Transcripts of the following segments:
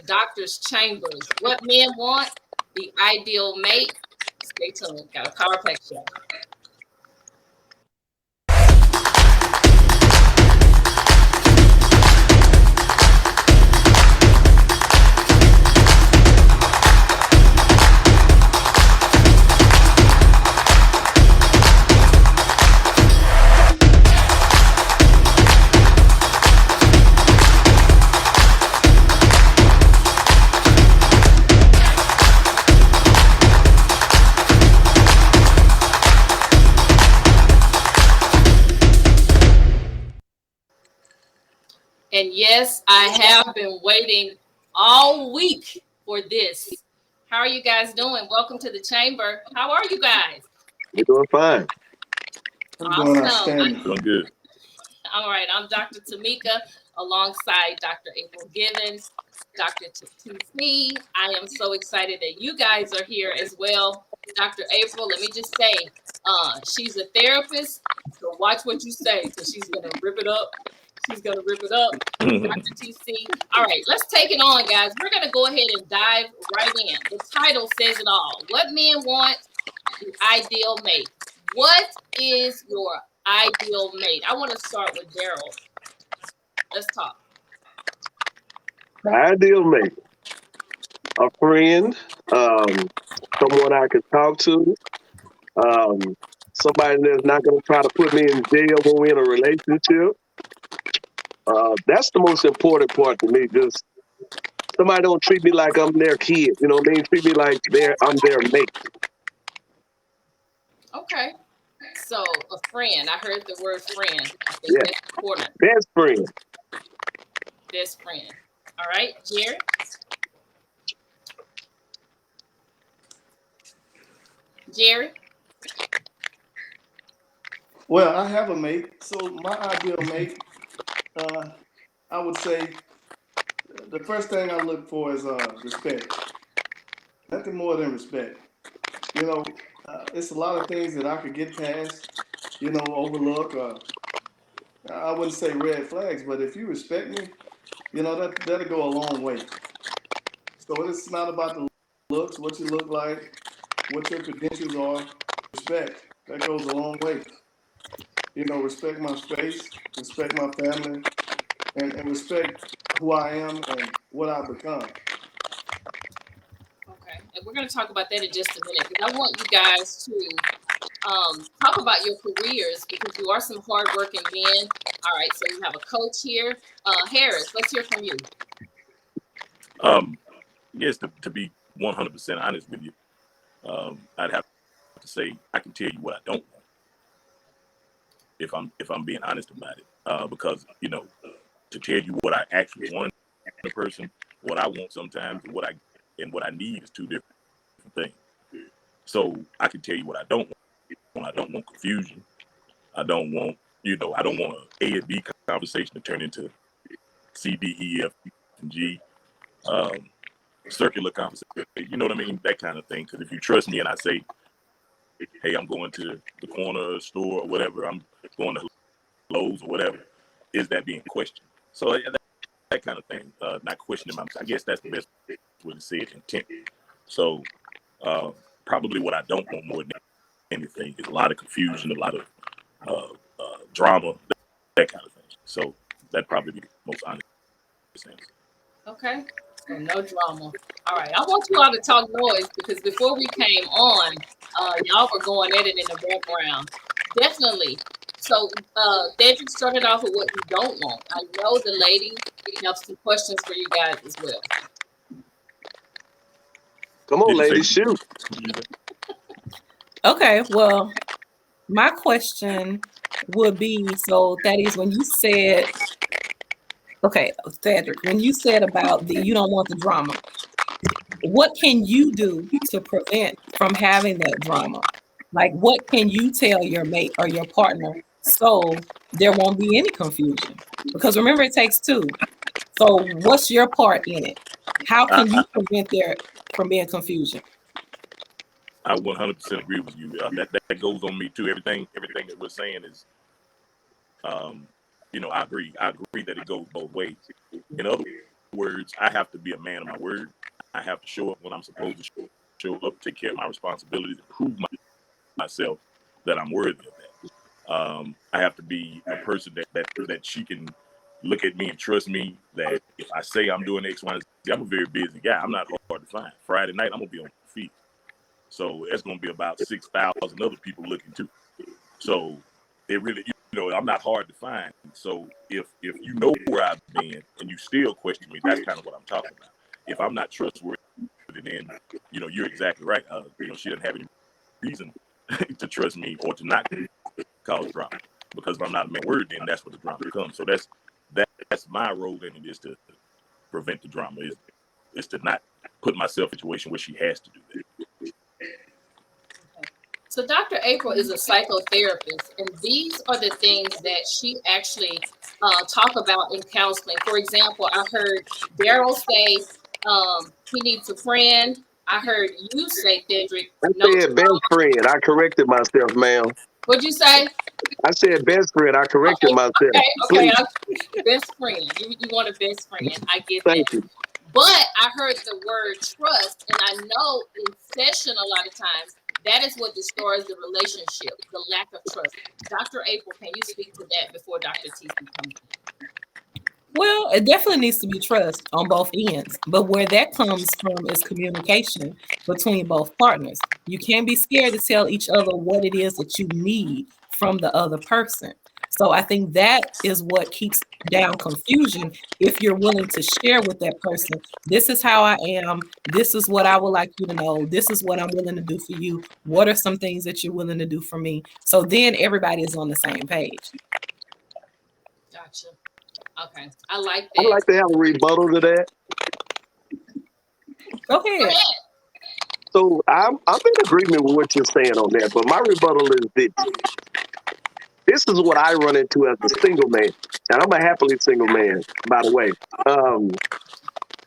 Doctor's Chambers. What men want, the ideal mate. Stay tuned. Got a chiropractic show. And yes, I have been waiting all week for this. How are you guys doing? Welcome to the chamber. How are you guys? We're doing fine. I'm doing Awesome. outstanding. Doing good. All right, I'm Dr. Tamika alongside Dr. April Givens, Dr. TC. I am so excited that you guys are here as well. Dr. April, let me just say, she's a therapist, so watch what you say because she's going to rip it up. She's going to rip it up. Dr. TC. All right, let's take it on, guys. We're going to go ahead and dive right in. The title says it all. What men want, the ideal mate. What is your ideal mate? I want to start with Daryl. Let's talk. The ideal mate, a friend, someone I can talk to, somebody that's not going to try to put me in jail when we're in a relationship. That's the most important part to me. Just somebody don't treat me like I'm their kid. You know what I mean? Treat me like I'm their mate. Okay. So a friend. I heard the word friend. I think Yeah. that's important. Best friend. Best friend. All right, Jerry. Jerry. Well, I have a mate, so my ideal mate, I would say the first thing I look for is respect. Nothing more than respect. You know, it's a lot of things that I could get past, overlook. I wouldn't say red flags, but if you respect me, that'll go a long way. So it's not about the looks, what you look like, what your credentials are. Respect. That goes a long way. Respect my space, respect my family, and respect who I am and what I've become. Okay. And we're going to talk about that in just a minute because I want you guys to talk about your careers because you are some hardworking men. All right. So we have a coach here. Harris, let's hear from you. Yes, to be 100% honest with you, I'd have to say I can tell you what I don't want if I'm being honest about it. Because to tell you what I actually want in a person, what I want sometimes, what I need is two different things. So I can tell you what I don't want. I don't want confusion. I don't want I don't want a and B conversation to turn into C, D, E, F, and G. Circular conversation, you know what I mean? That kind of thing. Because if you trust me and I say, hey, I'm going to the corner store or whatever, I'm going to Lowe's or whatever, is that being questioned? So that kind of thing, not questioning my, I guess that's the best way to say it, intent. So probably what I don't want more than anything is a lot of confusion, a lot of drama, that kind of thing. So that'd probably be the most honest answer. Okay. So no drama. All right. I want you all to talk noise because before we came on, y'all were going at it in the background. Definitely. So Dedrick started off with what you don't want. I know the ladies have some questions for you guys as well. Come on, ladies, shoot. Okay, well, my question would be, so that is when you said, okay, Cedric, when you said about you don't want the drama, what can you do to prevent from having that drama? Like, what can you tell your mate or your partner so there won't be any confusion? Because remember, it takes two. So what's your part in it? How can you prevent there from being confusion? I 100% agree with you. That goes on me too. Everything that we're saying is, I agree. I agree that it goes both ways. In other words, I have to be a man of my word. I have to show up when I'm supposed to show up, take care of my responsibilities, and prove myself that I'm worthy of that. I have to be a person that she can look at me and trust me, that if I say I'm doing X, Y, and Z, I'm a very busy guy. I'm not hard to find. Friday night, I'm going to be on the field. So it's going to be about 6,000 other people looking too. So it really, I'm not hard to find. So if you know where I've been and you still question me, that's kind of what I'm talking about. If I'm not trustworthy, then, you're exactly right. She doesn't have any reason to trust me or to not cause drama. Because if I'm not a man word, then that's where the drama comes. So that's my role in it, is to prevent the drama, is to not put myself in a situation where she has to do that. So Dr. April is a psychotherapist, and these are the things that she actually talk about in counseling. For example, I heard Daryl say he needs a friend. I heard you say, Cedric, I no said best drama. friend. I corrected myself, ma'am. What'd you say? I said best friend. I corrected Okay, myself. okay. Please, Best friend. You want a best friend. I get thank that. you. But I heard the word trust, and I know in session a lot of times that is what destroys the relationship, the lack of trust. Dr. April, can you speak to that before Dr. TC comes in? Well, it definitely needs to be trust on both ends. But where that comes from is communication between both partners. You can't be scared to tell each other what it is that you need from the other person. So I think that is what keeps down confusion. If you're willing to share with that person, this is how I am. This is what I would like you to know. This is what I'm willing to do for you. What are some things that you're willing to do for me? So then everybody is on the same page. Gotcha. Okay. I like I'd that. like to have a rebuttal to that. Go Go ahead. ahead. So I'm in agreement with what you're saying on that, but my rebuttal is this. This is what I run into as a single man, and I'm a happily single man, by the way. Um,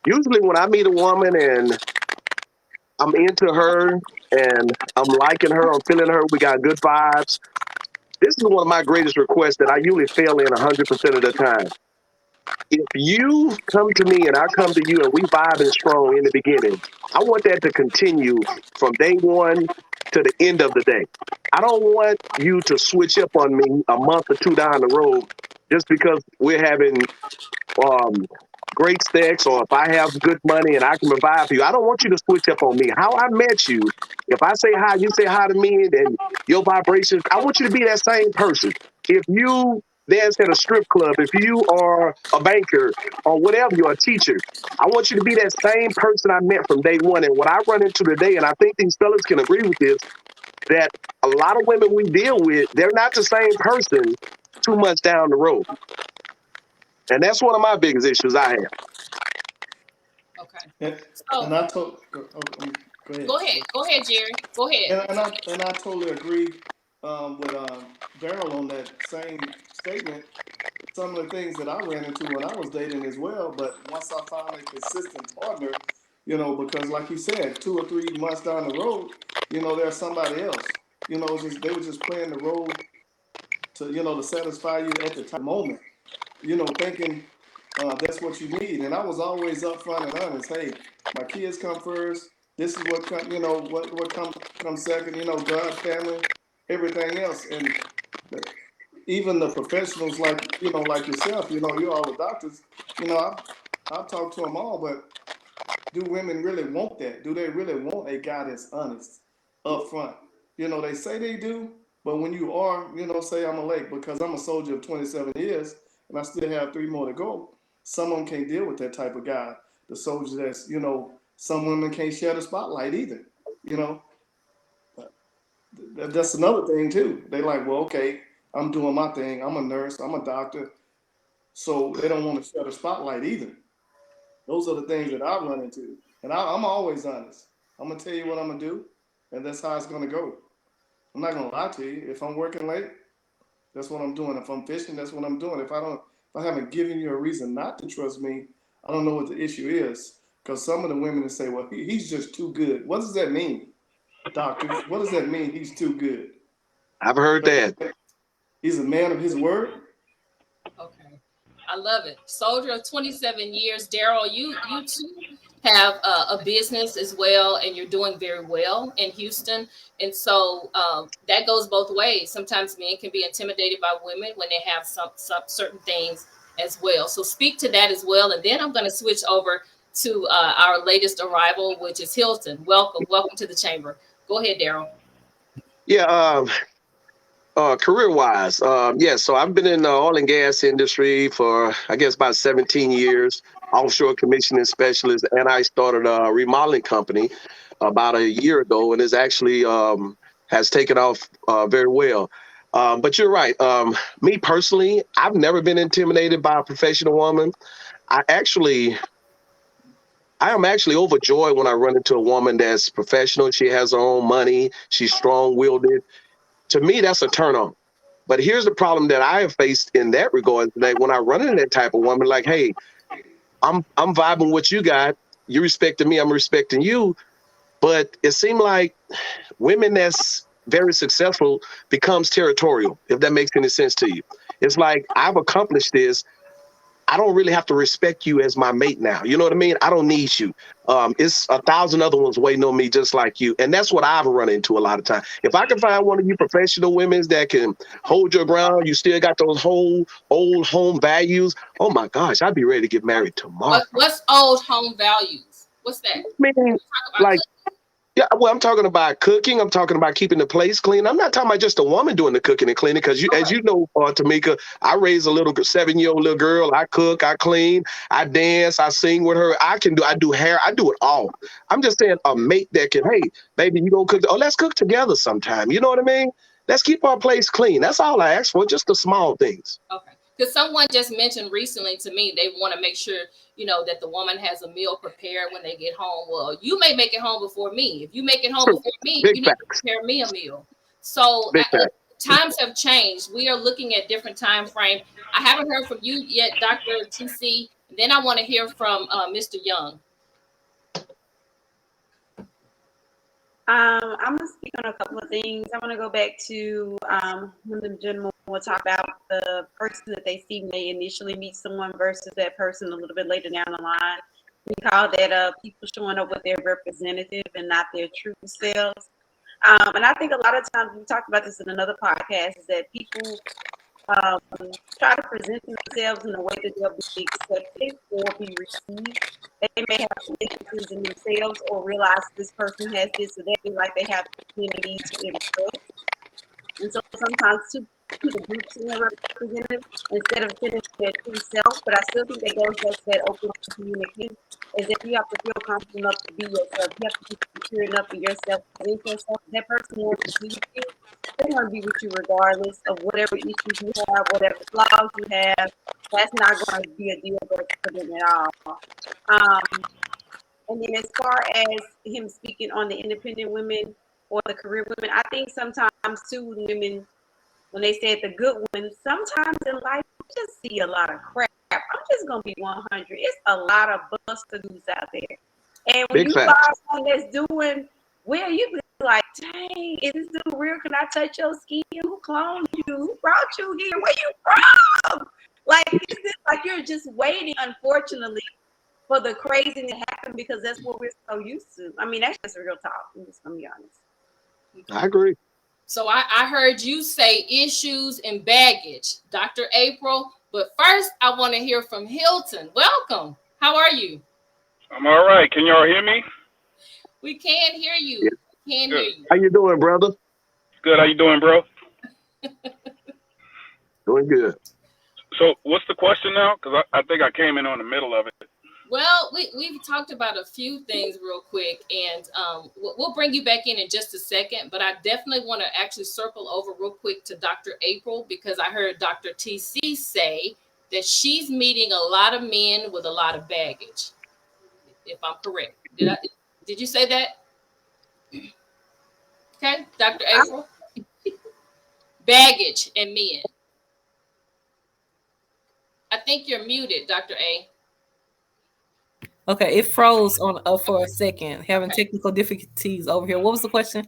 Usually when I meet a woman and I'm into her and I'm liking her, I'm feeling her, we got good vibes. This is one of my greatest requests that I usually fail in 100% of the time. If you come to me and I come to you and we vibing strong in the beginning, I want that to continue from day one to the end of the day. I don't want you to switch up on me a month or two down the road just because we're having um, great sex, or if I have good money and I can provide for you. I don't want you to switch up on me. How I met you, if I say hi, you say hi to me, and your vibrations, I want you to be that same person. If you dance at a strip club, if you are a banker or whatever, you're a teacher, I want you to be that same person I met from day one. And what I run into today, and I think these fellas can agree with this, that a lot of women we deal with, they're not the same person 2 months down the road. And that's one of my biggest issues I have. Okay. And, So and I told, go ahead. go ahead. Go ahead, Jerry. Go ahead. And I totally agree with Daryl on that same statement. Some of the things that I ran into when I was dating as well, but once I found a consistent partner, because like you said, 2 or 3 months down the road, there's somebody else. Just they were just playing the role to satisfy you at the time moment. Thinking that's what you need. And I was always upfront and honest. Hey, my kids come first. This is what come. What comes second. God, family, everything else. And even the professionals like yourself. You're all the doctors. I've talked to them all, but do women really want that? Do they really want a guy that's honest, upfront? They say they do, but when you are, say I'm a lake because I'm a soldier of 27 years and I still have 3 more to go. Some of them can't deal with that type of guy. The soldier some women can't share the spotlight either. You know, that's another thing too. They like, well, okay, I'm doing my thing. I'm a nurse. I'm a doctor. So they don't want to share the spotlight either. Those are the things that I run into. And I'm always honest. I'm going to tell you what I'm going to do, and that's how it's going to go. I'm not going to lie to you. If I'm working late, that's what I'm doing. If I'm fishing, that's what I'm doing. If I haven't given you a reason not to trust me, I don't know what the issue is. Because some of the women say, well, he's just too good. What does that mean, doctor? What does that mean, he's too good? I've heard that. He's a man of his word? Okay. I love it. Soldier of 27 years. Daryl, you too have a business as well, and you're doing very well in Houston. And so that goes both ways. Sometimes men can be intimidated by women when they have some certain things as well. So speak to that as well. And then I'm going to switch over to our latest arrival, which is Hilton. Welcome to the chamber. Go ahead, Daryl. Yeah, career wise, yeah. So I've been in the oil and gas industry for I guess about 17 years, offshore commissioning specialist, and I started a remodeling company about a year ago, and it's actually has taken off very well. But you're right. Me personally, I've never been intimidated by a professional woman. I actually I am actually overjoyed when I run into a woman that's professional. She has her own money. She's strong-willed. To me, that's a turn on. But here's the problem that I have faced in that regard today. When I run into that type of woman, like, hey, I'm vibing what you got. You respecting me, I'm respecting you. But it seemed like women that's very successful becomes territorial, if that makes any sense to you. It's like I've accomplished this. I don't really have to respect you as my mate now. You know what I mean? I don't need you. It's a thousand other ones waiting on me just like you. And that's what I've run into a lot of time. If I can find one of you professional women that can hold your ground, you still got those whole old home values. Oh my gosh, I'd be ready to get married tomorrow. What's old home values? What's that? I mean, Talk about like, yeah, well, I'm talking about cooking. I'm talking about keeping the place clean. I'm not talking about just a woman doing the cooking and cleaning because, as you know, Tamika, I raised a little 7-year-old little girl. I cook, I clean, I dance, I sing with her. I do hair, I do it all. I'm just saying a mate that can, hey, baby, you gonna cook? Oh, let's cook together sometime. You know what I mean? Let's keep our place clean. That's all I ask for, just the small things. Okay. Because someone just mentioned recently to me, they want to make sure, that the woman has a meal prepared when they get home. Well, you may make it home before me. If you make it home True. before me, Big you need to facts. prepare me a meal. So Big facts. times have changed. We are looking at different time frame. I haven't heard from you yet, Dr. TC. Then I want to hear from Mr. Young. I'm gonna speak on a couple of things. I want to go back to when the gentleman will talk about the person that they see when they initially meet someone versus that person a little bit later down the line. We call that people showing up with their representative and not their true selves. And I think a lot of times we talked about this in another podcast is that people try to present themselves in a way that they'll be accepted or be received. They may have differences in themselves or realize this person has this or that, feel like they have the opportunity to impress. And so sometimes two groups in their representative instead of sitting their true self, but I still think that goes back to that open communication is that you have to feel confident enough to be yourself. You have to be secure enough in yourself, present yourself. That person wants to be with you. They want to be with you regardless of whatever issues you have, whatever flaws you have. That's not going to be a deal breaker for them at all. And then as far as him speaking on the independent women or the career women, I think sometimes too women, when they said the good ones, sometimes in life you just see a lot of crap. I'm just gonna be 100. It's a lot of bustadoos out there. And when Big you facts. find someone that's doing well, you be like, dang, is this dude real? Can I touch your skin? Who cloned you? Who brought you here? Where you from? Like, it's just like you're just waiting, unfortunately, for the crazy to happen because that's what we're so used to. I mean, that's just real talk. I'm just gonna be honest. I agree. So I heard you say issues and baggage, Dr. April. But first, I want to hear from Hilton. Welcome. How are you? I'm all right. Can y'all hear me? We can hear you. Yeah. We can Good. hear you. How you doing, brother? Good. How you doing, bro? Doing good. So what's the question now? Because I think I came in on the middle of it. Well, we've talked about a few things real quick, and we'll bring you back in just a second. But I definitely want to actually circle over real quick to Dr. April because I heard Dr. TC say that she's meeting a lot of men with a lot of baggage. If I'm correct, did you say that? Okay, Dr. April. Baggage and men. I think you're muted, Dr. A. Okay, it froze on for a second, having technical difficulties over here. What was the question?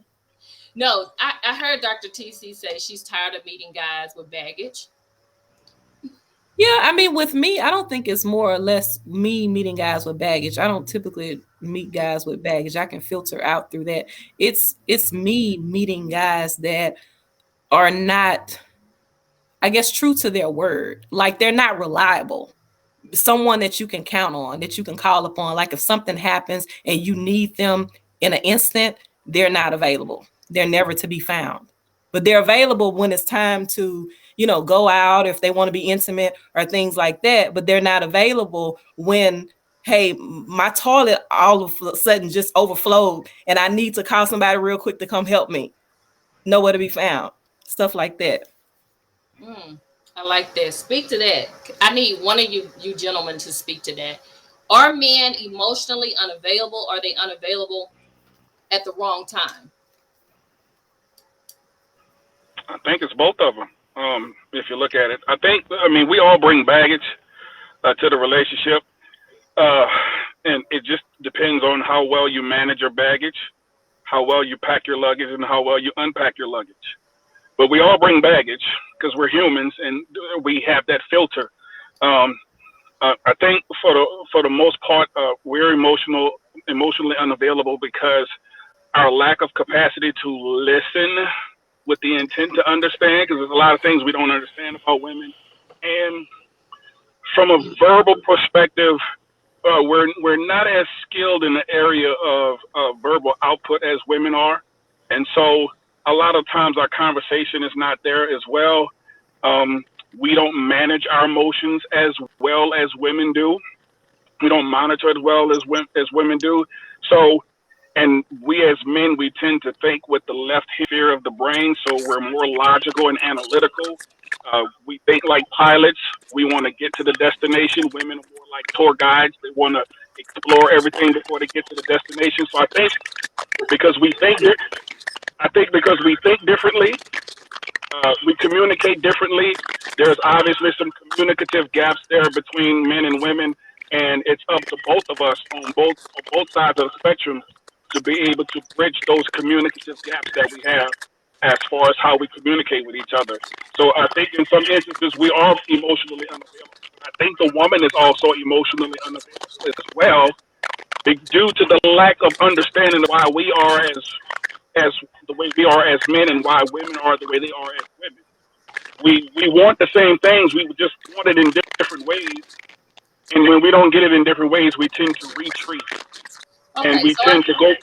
No, I heard Dr. TC say she's tired of meeting guys with baggage. Yeah, I mean, with me, I don't think it's more or less me meeting guys with baggage. I don't typically meet guys with baggage. I can filter out through that. It's me meeting guys that are not, I guess, true to their word. Like they're not reliable. Someone that you can count on, that you can call upon. Like if something happens and you need them in an instant, they're not available. They're never to be found. But they're available when it's time to, go out if they want to be intimate or things like that. But they're not available when, hey, my toilet all of a sudden just overflowed and I need to call somebody real quick to come help me. Nowhere to be found. Stuff like that. I like that. Speak to that. I need one of you gentlemen to speak to that. Are men emotionally unavailable? Are they unavailable at the wrong time? I think it's both of them. If you look at it, I mean, we all bring baggage to the relationship, uh, and it just depends on how well you manage your baggage, how well you pack your luggage, and how well you unpack your luggage. But we all bring baggage because we're humans and we have that filter. Um, I think for the most part, we're emotionally unavailable because our lack of capacity to listen with the intent to understand. Because there's a lot of things we don't understand about women, and from a verbal perspective, we're not as skilled in the area of verbal output as women are, and so a lot of times our conversation is not there as well. Um, we don't manage our emotions as well as women do. We don't monitor as well as women do. So, and we as men, we tend to think with the left hemisphere of the brain, so we're more logical and analytical. We think like pilots. We want to get to the destination. Women are more like tour guides. They want to explore everything before they get to the destination. So because we think, di- I think because we think differently, we communicate differently. There's obviously some communicative gaps there between men and women, and it's up to both of us on both sides of the spectrum to be able to bridge those communicative gaps that we have as far as how we communicate with each other. So I think in some instances we are emotionally unavailable. I think the woman is also emotionally unavailable as well, due to the lack of understanding of why we are as the way we are as men and why women are the way they are as women. We want the same things. We just want it in different ways. And when we don't get it in different ways, we tend to retreat and Okay, we so tend to go.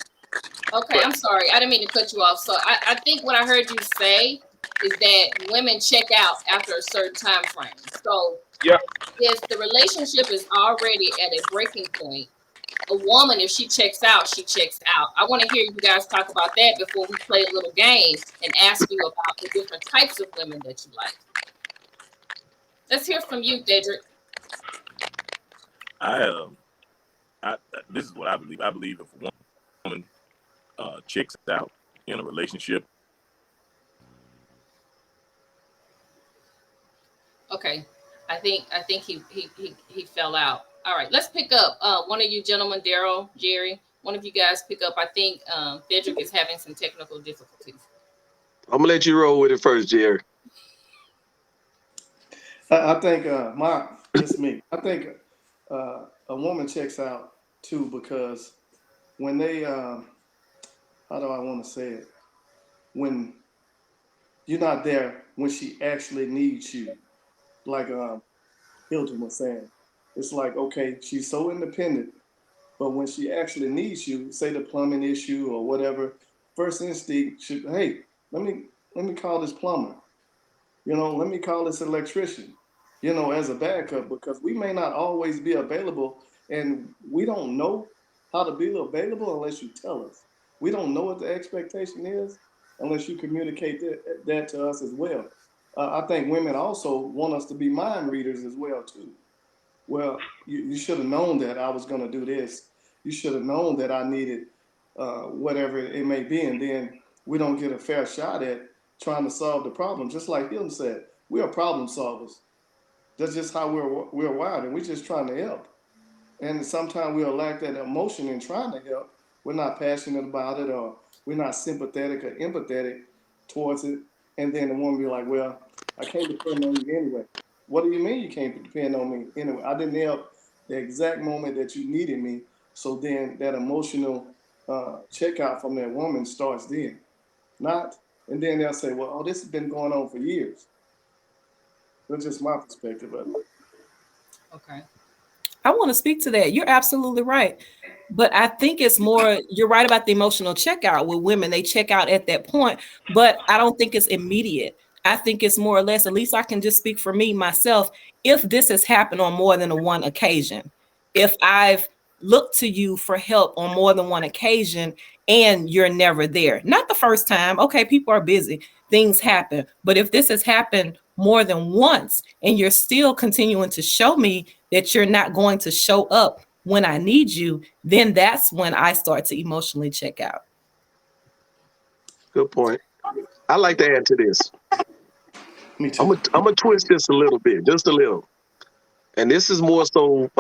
okay, I'm sorry. I didn't mean to cut you off. So I think what I heard you say is that women check out after a certain time frame. So Yeah, if the relationship is already at a breaking point, a woman, if she checks out, she checks out. I want to hear you guys talk about that before we play a little game and ask you about the different types of women that you like. Let's hear from you, Dedrick. I I this is what I believe. I believe if a woman checks out in a relationship. Okay, I think he fell out. All right, let's pick up one of you gentlemen, Daryl, Jerry. One of you guys pick up. I think Dedrick is having some technical difficulties. I'm gonna let you roll with it first, Jerry. I think just me. I think a woman checks out too because when they how do I want to say it? When you're not there when she actually needs you, like Hilton was saying, it's like okay, she's so independent, but when she actually needs you, say the plumbing issue or whatever, first instinct should, hey, let me let me call this plumber. Let me call this electrician, as a backup because we may not always be available and we don't know how to be available unless you tell us. We don't know what the expectation is unless you communicate that to us as well. I think women also want us to be mind readers as well too. Well, you should have known that I was going to do this. You should have known that I needed whatever it may be. And then we don't get a fair shot at trying to solve the problem. Just like Hilton said, we are problem solvers. That's just how we're wired, and we're just trying to help. And sometimes we'll lack that emotion in trying to help. We're not passionate about it, or we're not sympathetic or empathetic towards it. And then the woman be like, "Well, I can't depend on you anyway." What do you mean you can't depend on me? Anyway, I didn't help the exact moment that you needed me. So then that emotional checkout from that woman starts then. Not, and then they'll say, well, oh, this has been going on for years. That's just my perspective of it. Okay. I want to speak to that. You're absolutely right. But I think it's more, you're right about the emotional checkout with women. They check out at that point, but I don't think it's immediate. I think it's more or less, at least I can just speak for me, myself. If this has happened on more than one occasion, if I've looked to you for help on more than one occasion and you're never there, not the first time. Okay, people are busy, things happen. But if this has happened more than once and you're still continuing to show me that you're not going to show up when I need you, then that's when I start to emotionally check out. Good point. I like to add to this. Me I'm too. gonna twist this a little bit, just a little. And this is more so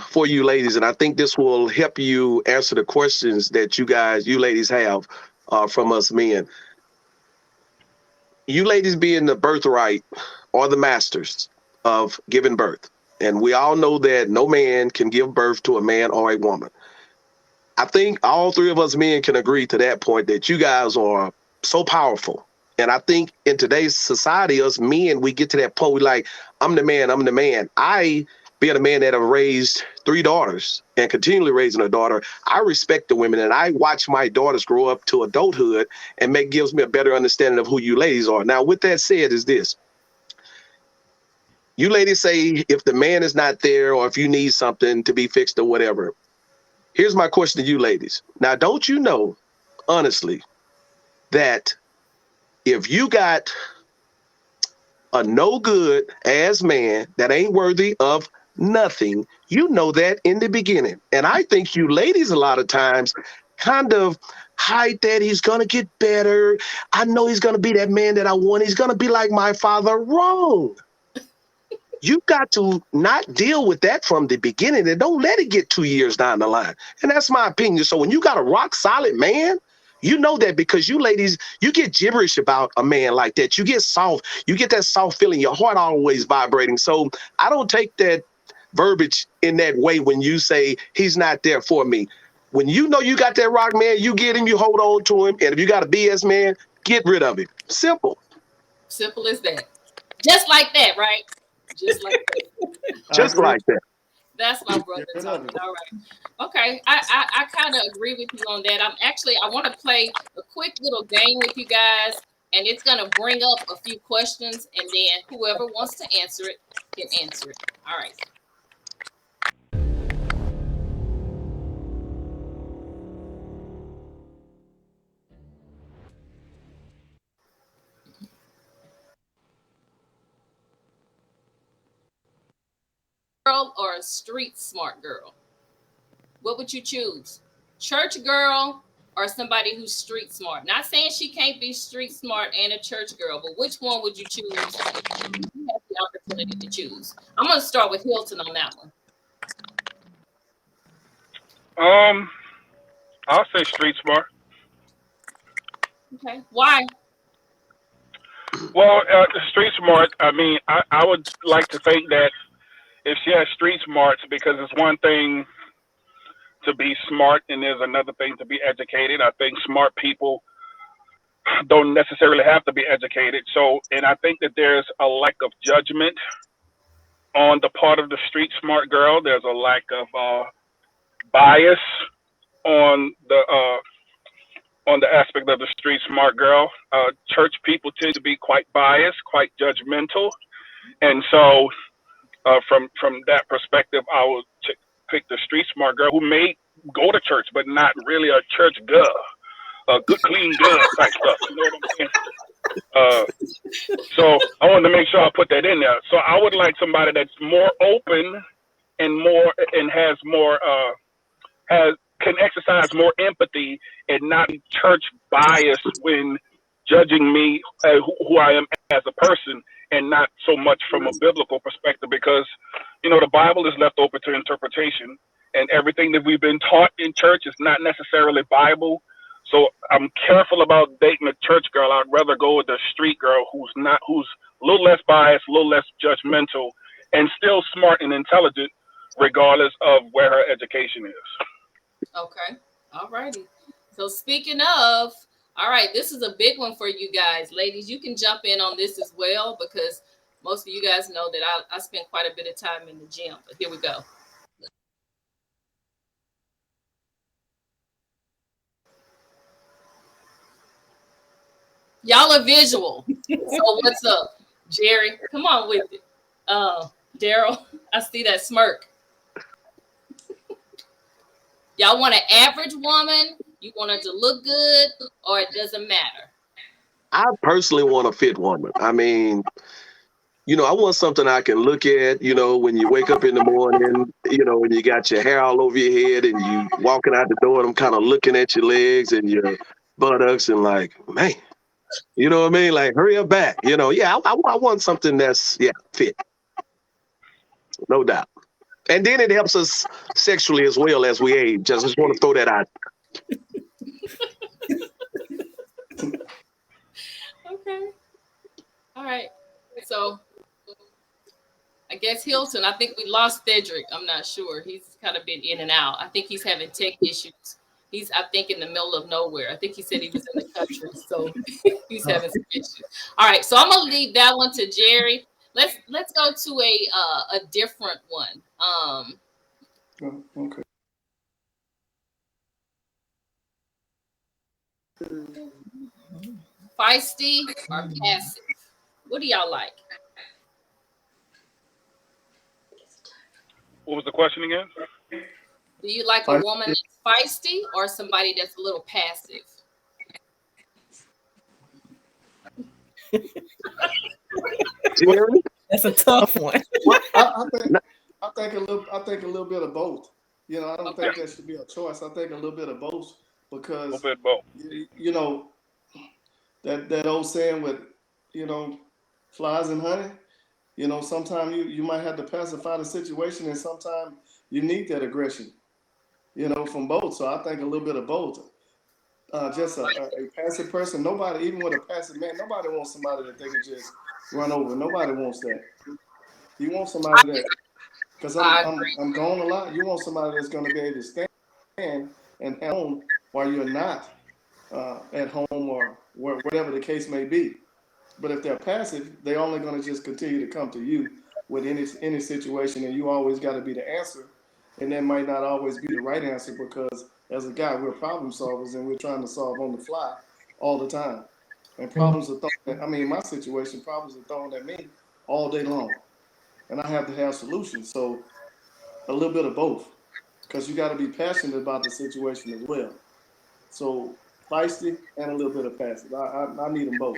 for you ladies, and I think this will help you answer the questions that you ladies have from us men. You ladies being the birthright or the masters of giving birth. And we all know that no man can give birth to a man or a woman. I think all three of us men can agree to that point that you guys are so powerful. And I think in today's society, us men, we get to that point, we like, I'm the man, I'm the man. I, being a man that have raised three daughters and continually raising a daughter, I respect the women and I watch my daughters grow up to adulthood and gives me a better understanding of who you ladies are. Now, with that said, is this. You ladies say if the man is not there or if you need something to be fixed or whatever. Here's my question to you ladies. Now, don't you know, honestly, that if you got a no good ass man that ain't worthy of nothing, you know that in the beginning. And I think you ladies a lot of times kind of hide that he's going to get better. I know he's going to be that man that I want. He's going to be like my father. Wrong. You got to not deal with that from the beginning and don't let it get 2 years down the line. And that's my opinion. So when you got a rock solid man, you know that because you ladies, you get gibberish about a man like that. You get soft. You get that soft feeling. Your heart always vibrating. So I don't take that verbiage in that way when you say he's not there for me. When you know you got that rock man, you get him, you hold on to him. And if you got a BS man, get rid of him. Simple. Simple as that. Just like that, right? Just like that. Just like that. That's my brother talking. All right. Okay. I kind of agree with you on that. I want to play a quick little game with you guys, and it's going to bring up a few questions, and then whoever wants to answer it can answer it. All right. Girl or a street smart girl? What would you choose? Church girl or somebody who's street smart? Not saying she can't be street smart and a church girl, but which one would you choose if you have the opportunity to choose? I'm going to start with Hilton on that one. I'll say street smart. Okay. Why? Well, street smart. I mean, I would like to think that if she has street smarts, because it's one thing to be smart and there's another thing to be educated. I think smart people don't necessarily have to be educated. So, and I think that there's a lack of judgment on the part of the street smart girl. There's a lack of bias on the aspect of the street smart girl. Church people tend to be quite biased, quite judgmental, and so from that perspective, I would pick the street smart girl who may go to church, but not really a church girl, a good clean girl type stuff. You know what I'm saying? So I wanted to make sure I put that in there. So I would like somebody that's more open and has more can exercise more empathy and not be church biased when judging me who I am as a person, and not so much from a biblical perspective, because the Bible is left open to interpretation, and everything that we've been taught in church is not necessarily Bible. So I'm careful about dating a church girl. I'd rather go with a street girl who's a little less biased, a little less judgmental, and still smart and intelligent, regardless of where her education is. Okay. All righty. So speaking of, all right, this is a big one for you guys. Ladies, you can jump in on this as well because most of you guys know that I spend quite a bit of time in the gym. But here we go. Y'all are visual. So what's up, Jerry? Come on with it. Daryl, I see that smirk. Y'all want an average woman? You want her to look good, or it doesn't matter? I personally want a fit woman. I mean, I want something I can look at, when you wake up in the morning, when you got your hair all over your head and you walking out the door and I'm kind of looking at your legs and your buttocks and like, man, you know what I mean? Like, hurry up back. Yeah, I want something that's, fit. No doubt. And then it helps us sexually as well as we age. Just want to throw that out. Okay. All right. So I guess Hilton, I think we lost Cedric. I'm not sure. He's kind of been in and out. I think he's having tech issues. He's, I think, in the middle of nowhere. I think he said he was in the country, so he's having some issues. All right, so I'm gonna leave that one to Jerry. Let's go to a different one. Okay. Feisty or passive? What do y'all like? What was the question again? Do you like a woman that's feisty or somebody that's a little passive? Jerry? That's a tough one. Well, I think a little bit of both. I don't think that should be a choice. I think a little bit of both because A little bit both. That old saying with flies and honey. Sometimes you might have to pacify the situation, and sometimes you need that aggression. From both. So I think a little bit of both. Just a passive person. Nobody, even with a passive man, nobody wants somebody that they can just run over. Nobody wants that. You want somebody that, because I'm gone a lot. You want somebody that's going to be able to stand and home while you're not at home or whatever the case may be. But if they're passive, they're only going to just continue to come to you with any situation, and you always got to be the answer. And that might not always be the right answer because as a guy, we're problem solvers and we're trying to solve on the fly all the time. And problems are thrown in my situation, problems are thrown at me all day long. And I have to have solutions. So a little bit of both because you got to be passionate about the situation as well. So feisty and a little bit of passive. I need them both.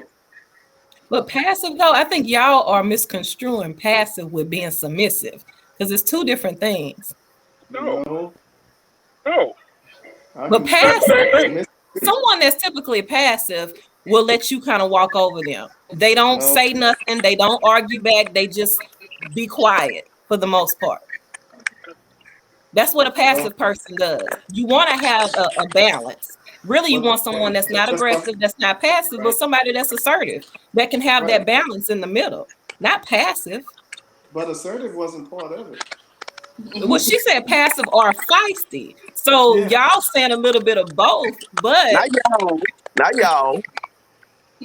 But passive, though, I think y'all are misconstruing passive with being submissive because it's two different things. No. But passive, someone that's typically passive will let you kind of walk over them. They don't say nothing. They don't argue back. They just be quiet for the most part. That's what a passive person does. You want to have a balance. Really, you want someone that's not aggressive, that's not passive, but somebody that's assertive, that can have that balance in the middle, not passive. But assertive wasn't part of it. Well, she said passive or feisty. So y'all saying a little bit of both, but Not y'all.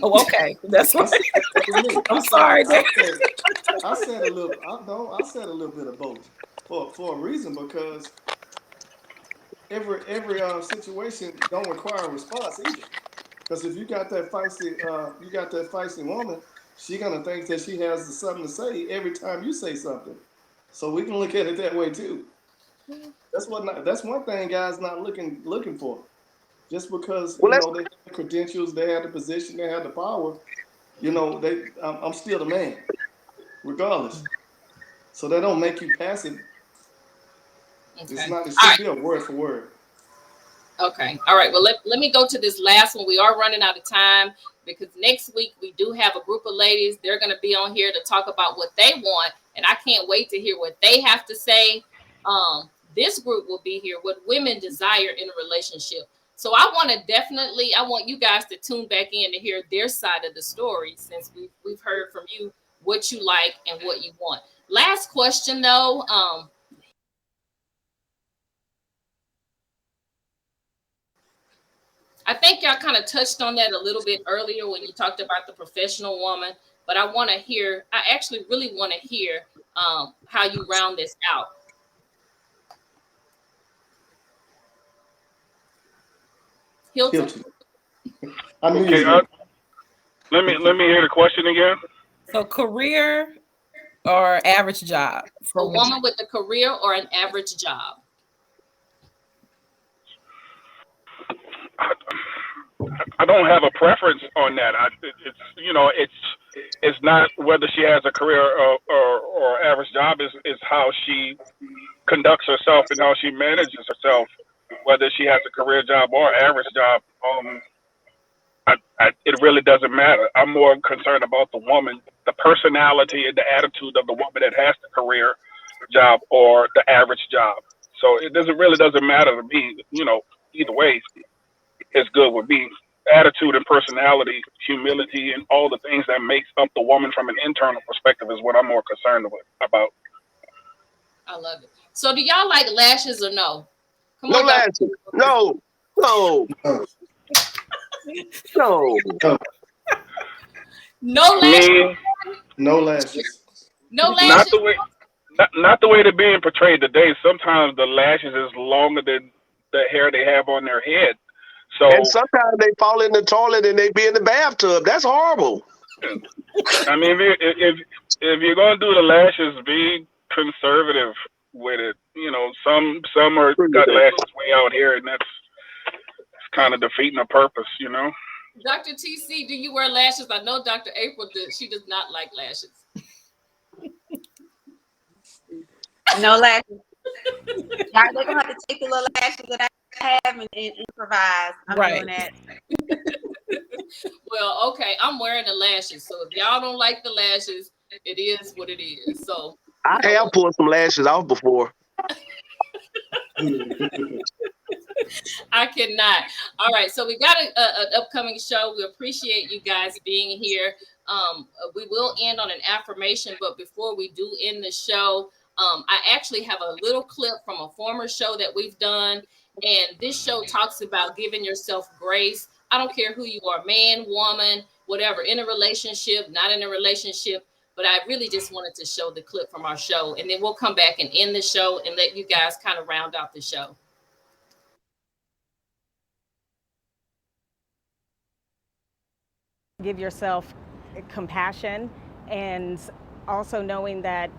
Oh, okay. That's what I'm sorry. I said a little bit of both for a reason because every situation don't require a response either. Because if you got that feisty woman, she gonna think that she has something to say every time you say something. So we can look at it that way too. That's one thing guys not looking for. Just because they have the credentials, they have the position, they have the power, I'm still the man, regardless. So they don't make you passive. Okay. It should be a word for word. Okay. All right. Well, let me go to this last one. We are running out of time because next week we do have a group of ladies. They're going to be on here to talk about what they want, and I can't wait to hear what they have to say. This group will be here, what women desire in a relationship. So I want you guys to tune back in to hear their side of the story, since we've heard from you what you like and what you want. Last question though, I think y'all kind of touched on that a little bit earlier when you talked about the professional woman, but I actually really want to hear how you round this out. Hilton? I knew Okay, you. let me hear the question again. So career or average job for A women? woman with a career or an average job? I don't have a preference on that. It's not whether she has a career or average job. Is how she conducts herself and how she manages herself, whether she has a career job or average job. It really doesn't matter. I'm more concerned about the woman, the personality and the attitude of the woman that has the career job or the average job. So it really doesn't matter to me. Either way is good with me. Attitude and personality, humility, and all the things that makes up the woman from an internal perspective is what I'm more concerned about. I love it. So do y'all like lashes or no? Come No on, lashes. No. No. No. No I lashes. mean, No lashes. No not lashes. the way, not the way they're being portrayed today. Sometimes the lashes is longer than the hair they have on their head. So And sometimes they fall in the toilet and they be in the bathtub. That's horrible. I mean, if you're gonna do the lashes, be conservative with it. Some are got lashes way out here, and that's kind of defeating the purpose. Dr. TC, do you wear lashes? I know Dr. April does. She does not like lashes. No lashes. Y'all, they're gonna have to take the little lashes that I have and improvise. I'm doing that. Well, okay, I'm wearing the lashes. So if y'all don't like the lashes, it is what it is. So I have pulled some lashes off before. I cannot. All right, so we got an upcoming show. We appreciate you guys being here. We will end on an affirmation, but before we do end the show, I actually have a little clip from a former show that we've done, and this show talks about giving yourself grace. I don't care who you are, man, woman, whatever, in a relationship, not in a relationship, but I really just wanted to show the clip from our show, and then we'll come back and end the show and let you guys kind of round out the show. Give yourself compassion, and also knowing that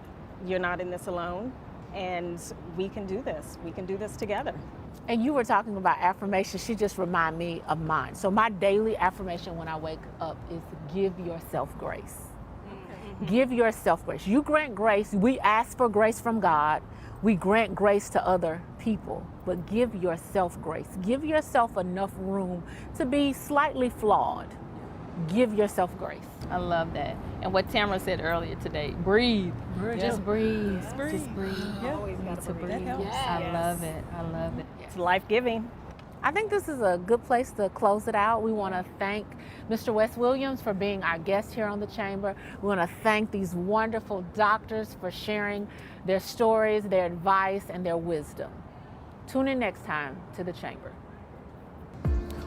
you're not in this alone, and we can do this. We can do this together. And you were talking about affirmation. She just reminded me of mine. So my daily affirmation when I wake up is give yourself grace. Give yourself grace. You grant grace. We ask for grace from God. We grant grace to other people, but give yourself grace. Give yourself enough room to be slightly flawed. Give yourself grace. I love that. And what Tamara said earlier today, breathe. Just breathe. Just breathe. Yeah. Always got to breathe. Yes. I love it. I love it. It's life-giving. I think this is a good place to close it out. We want to thank Mr. Wes Williams for being our guest here on the Chamber. We want to thank these wonderful doctors for sharing their stories, their advice, and their wisdom. Tune in next time to the Chamber.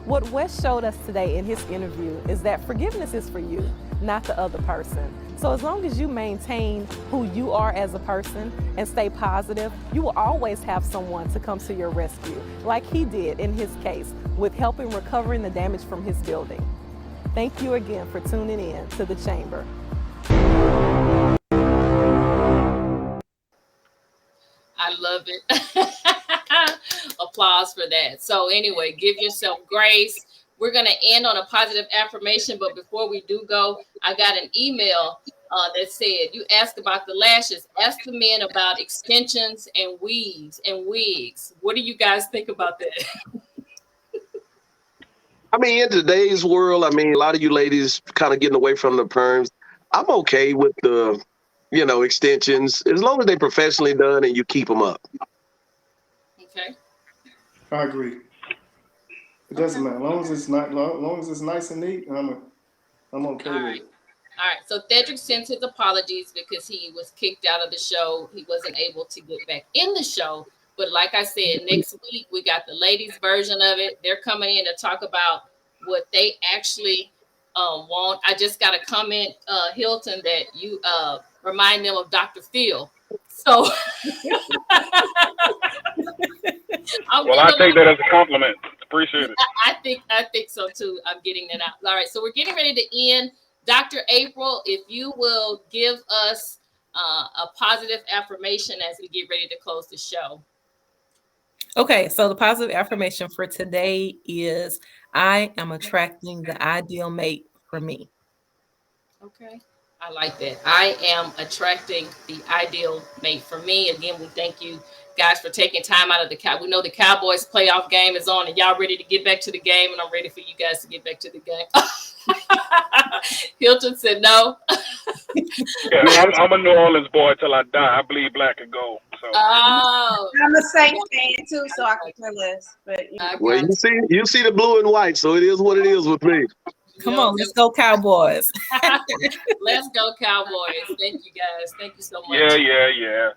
What Wes showed us today in his interview is that forgiveness is for you, not the other person. So as long as you maintain who you are as a person and stay positive, you will always have someone to come to your rescue, like he did in his case, with helping recovering the damage from his building. Thank you again for tuning in to the Chamber. I love it. Applause for that. So anyway, give yourself grace. We're going to end on a positive affirmation, but before we do go, I got an email that said, you asked about the lashes. Ask the men about extensions and weaves and wigs. What do you guys think about that? I mean, in today's world, I mean, a lot of you ladies kind of getting away from the perms. I'm okay with the, extensions, as long as they're professionally done and you keep them up. Okay. I agree. It doesn't matter. As long as it's not, long as it's nice and neat, I'm okay with it. All right. So Cedric sends his apologies because he was kicked out of the show. He wasn't able to get back in the show. But like I said, next week we got the ladies' version of it. They're coming in to talk about what they actually want. I just got a comment, Hilton, that you remind them of Dr. Phil. So Well, I take that as a compliment. Appreciate it. I think so too. I'm getting that out. All right, so we're getting ready to end. Dr. April, if you will give us a positive affirmation as we get ready to close the show. Okay, so the positive affirmation for today is I am attracting the ideal mate for me. Okay, I like that. I am attracting the ideal mate for me. Again, we thank you guys for taking time out of the we know the Cowboys playoff game is on and y'all ready to get back to the game, and I'm ready for you guys to get back to the game. Hilton said no. Yeah, I'm a New Orleans boy till I die. I bleed black and gold. So. Oh, I'm a Saints fan too, so I can care less. But Well, you see the blue and white, so it is what it is with me. Come on, let's go Cowboys. Let's go Cowboys. Thank you guys. Thank you so much. Yeah.